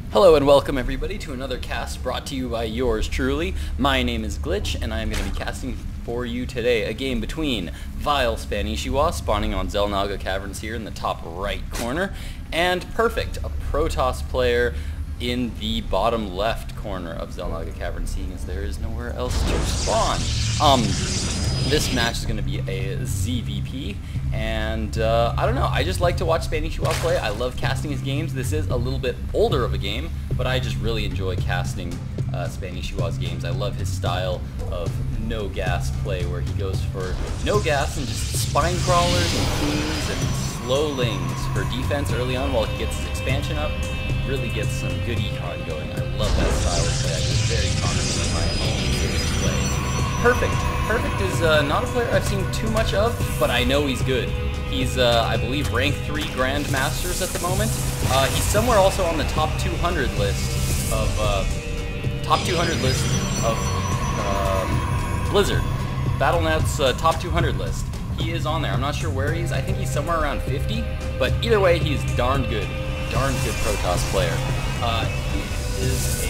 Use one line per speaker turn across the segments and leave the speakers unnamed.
Hello and welcome everybody to another cast brought to you by yours truly. My name is Glitch and I am going to be casting for you today a game between vileSpanishiwa, spawning on Xel Naga Caverns here in the top right corner, and Perfect, a Protoss player in the bottom left corner of Xel Naga Caverns, seeing as there is nowhere else to spawn. This match is going to be a ZVP, and I don't know, I just like to watch SpanishiWa play. I love casting his games. This is a little bit older of a game, but I just really enjoy casting SpanishiWa's games. I love his style of no gas play, where he goes for no gas and just spine crawlers and queens and slow lings for defense early on while he gets his expansion up. Really gets some good econ going. I love that style of play. I do very commonly in my own play. Perfect is not a player I've seen too much of, but I know he's good. He's, I believe, rank 3 Grandmasters at the moment. He's somewhere also on the top 200 list of Blizzard. Battle.net's top 200 list. He is on there. I'm not sure where he is. I think he's somewhere around 50, but either way, he's darn good. Darn good Protoss player. He is a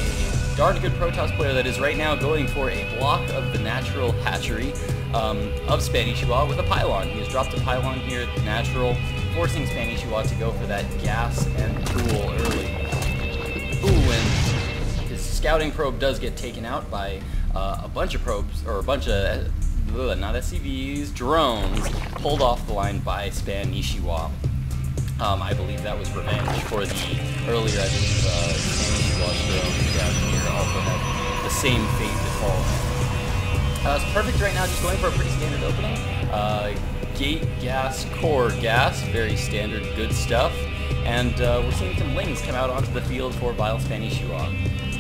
darn good Protoss player that is right now going for a block of the natural hatchery of SpanishiWa with a pylon. He has dropped a pylon here at the natural, forcing SpanishiWa to go for that gas and pool early. Ooh, and his scouting probe does get taken out by a bunch of probes, or a bunch of, not SCVs, drones, pulled off the line by SpanishiWa. I believe that was revenge for the earlier, I believe, SpanishiWa's drones down here also had the same fate befall him. So Perfect right now just going for a pretty standard opening. Gate, gas, core, gas, very standard, good stuff. And we're seeing some lings come out onto the field for vileSpanishiwa.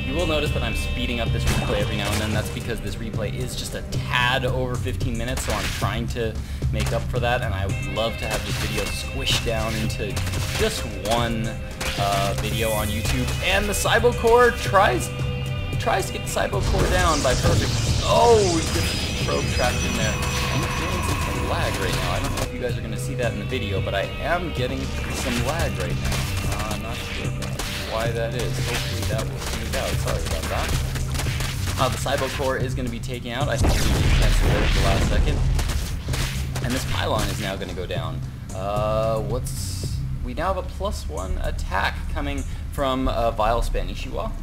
You will notice that I'm speeding up this replay every now and then. That's because this replay is just a tad over 15 minutes, so I'm trying to make up for that, and I would love to have this video squished down into just one video on YouTube. And the Cybo Core tries to get the Cybo Core down by Perfect. Oh, he gets the probe trapped in there. I'm experiencing some lag right now. I don't know if you guys are going to see that in the video, but I am getting some lag right now. I'm not sure why that is. Hopefully that will smooth out. Sorry about that. The Cybo Core is going to be taken out. I think we canceled it at the last second. And this pylon is now going to go down. We now have a +1 attack coming from vileSpanishiwa.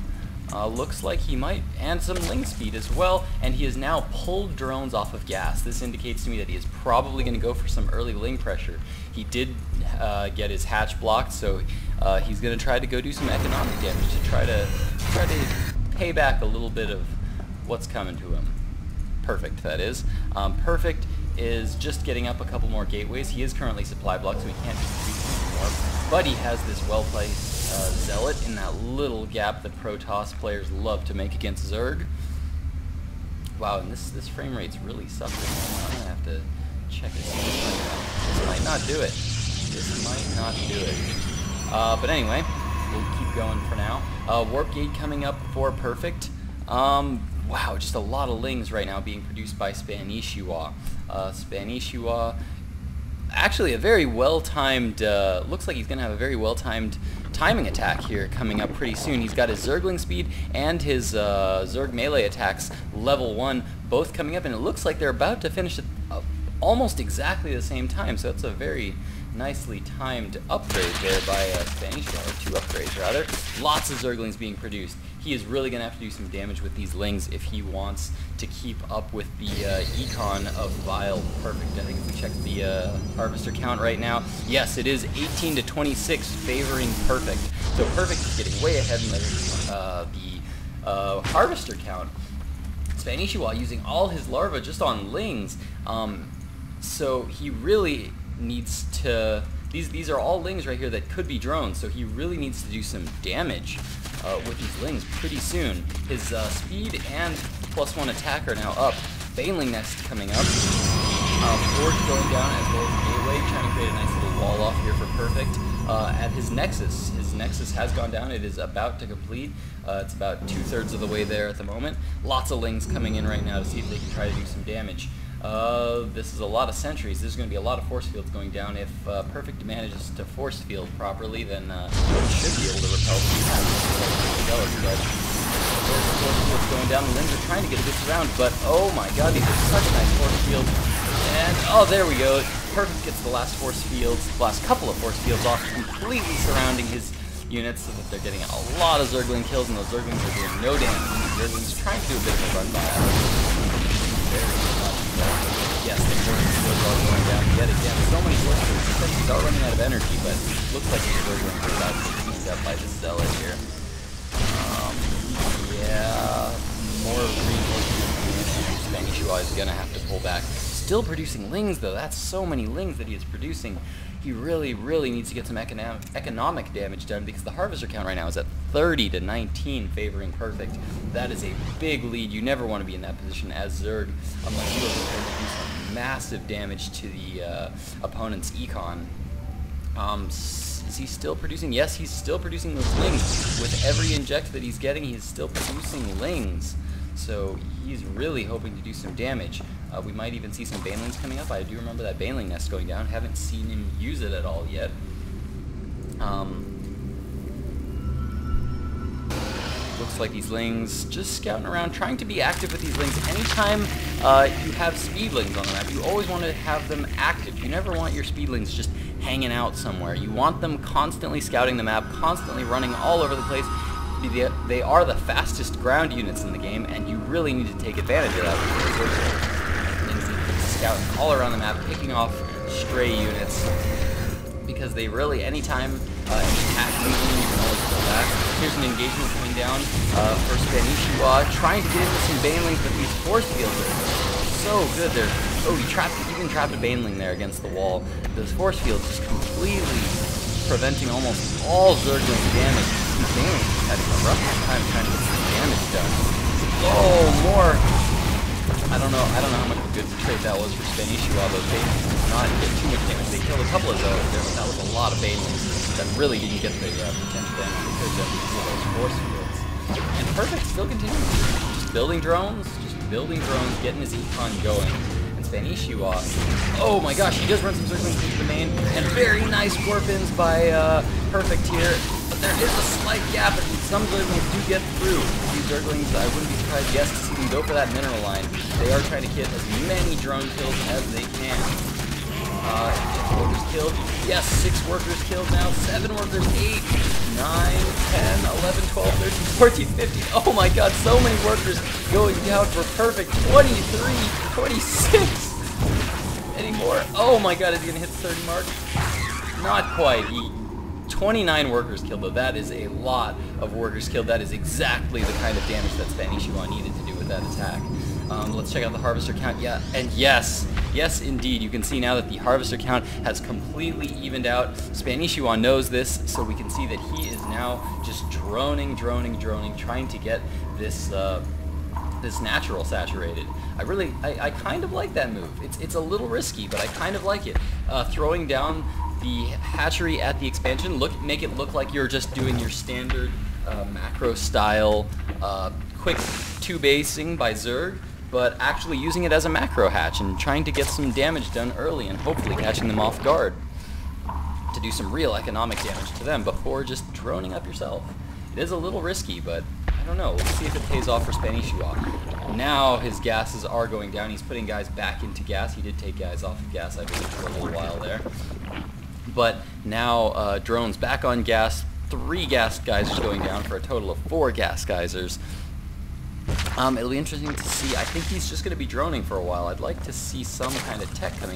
Looks like he might, and some ling speed as well, and he has now pulled drones off of gas. This indicates to me that he is probably going to go for some early ling pressure. He did get his hatch blocked, so he's going to try to go do some economic damage to try to pay back a little bit of what's coming to him. Perfect, that is. Perfect is just getting up a couple more gateways. He is currently supply blocked, so he can't just anymore. But he has this well-placed Zealot in that little gap that Protoss players love to make against Zerg. Wow, and this frame rate's really suffering. I'm gonna have to check this out. This might not do it. This might not do it. But anyway, we'll keep going for now. Warp Gate coming up for Perfect. Wow, just a lot of lings right now being produced by SpanishiWa. SpanishiWa, actually a very well-timed, looks like he's going to have a very well-timed timing attack here coming up pretty soon. He's got his Zergling speed and his Zerg melee attacks level 1 both coming up, and it looks like they're about to finish at almost exactly the same time, so that's a very nicely timed upgrade there by SpanishiWa, or 2 upgrades rather. Lots of Zerglings being produced. He is really going to have to do some damage with these lings if he wants to keep up with the econ of Vile. Perfect. I think if we check the harvester count right now, yes, it is 18 to 26 favoring Perfect. So Perfect is getting way ahead in the harvester count. SpanishiWa using all his larvae just on lings, so he really needs to. These are all lings right here that could be drones, so he really needs to do some damage with these lings pretty soon. His speed and +1 attack are now up. Baneling Nest coming up. Forge going down as well as the gateway, trying to create a nice little wall off here for Perfect. At his Nexus has gone down. It is about to complete. It's about 2/3 of the way there at the moment. Lots of lings coming in right now to see if they can try to do some damage. This is a lot of sentries. There's going to be a lot of force fields going down. If Perfect manages to force field properly, then he should be able to repel the going down. The Lings are trying to get a good surround, but oh my god, these are such nice force fields. And oh, there we go. Perfect gets the last couple of force fields off, completely surrounding his units so that they're getting a lot of Zergling kills, and those Zerglings are doing no damage. The Zerglings trying to do a bit of a run by. Yes, the force fields are going down yet again. So many force fields. They are running out of energy, but looks like the Zerglings are about to be eased up by the Zealot here. Yeah, more reinforcements. vileSpanishiwa is gonna have to pull back. Still producing Lings though. That's so many Lings that he is producing. He really, really needs to get some economic damage done because the harvester count right now is at 30 to 19 favoring Perfect. That is a big lead. You never want to be in that position as Zerg unless you are prepared to do some massive damage to the opponent's econ. Is he still producing? Yes, he's still producing those Lings. With every inject that he's getting, he's still producing Lings. So he's really hoping to do some damage. We might even see some Banelings coming up. I do remember that Baneling nest going down. Haven't seen him use it at all yet. Looks like these Lings just scouting around, trying to be active with these Lings. Anytime you have Speedlings on the map, you always want to have them active. You never want your Speedlings just hanging out somewhere. You want them constantly scouting the map, constantly running all over the place. They are the fastest ground units in the game, and you really need to take advantage of that. Scouting all around the map, picking off stray units, because they really, anytime an attack comes in, you can always pull back. Here's an engagement coming down for vileSpanishiwa, trying to get into some Banelings, but these force fields are so good. He even trapped a Baneling there against the wall. Those force fields just completely preventing almost all Zergling damage. These Banelings just having a rough time trying to get some damage done. Oh, more! I don't know how much of a good trade that was for vileSpanishiwa. Those Banelings did not get too much damage. They killed a couple of those there, but that was a lot of Banelings that really didn't get the potential damage they could have done with those force fields. And Perfect still continuing. Just building drones, getting his econ going. And vileSpanishiwa, oh my gosh, he does run some Zerglings into the main, and very nice warpins by Perfect here. But there is a slight gap, and some Zerglings do get through. These Zerglings, I wouldn't be surprised, yes, to see them go for that mineral line. They are trying to get as many drone kills as they can. Workers killed. Yes, 6 workers killed now. 7 workers, 8, 9, 10, 11, 12, 13, 14, 15. Oh my god, so many workers going down for Perfect. 23, 26. Any more? Oh my god, is he going to hit the 30 mark? Not quite. 29 workers killed, though. That is a lot of workers killed. That is exactly the kind of damage that vileSpanishiwa needed to do with that attack. Let's check out the harvester count. Yeah, and yes, indeed, you can see now that the harvester count has completely evened out. vileSpanishiwa knows this, so we can see that he is now just droning, trying to get this this natural saturated. I kind of like that move. It's a little risky, but I kind of like it. Throwing down the hatchery at the expansion, make it look like you're just doing your standard macro style quick 2-basing by Zerg, but actually using it as a macro hatch and trying to get some damage done early and hopefully catching them off guard to do some real economic damage to them before just droning up yourself. It is a little risky, but I don't know. Let's see if it pays off for vileSpanishiwa. Now his gases are going down. He's putting guys back into gas. He did take guys off of gas, I believe, for a little while there. But now drones back on gas. 3 gas geysers going down for a total of 4 gas geysers. It'll be interesting to see. I think he's just going to be droning for a while. I'd like to see some kind of tech coming.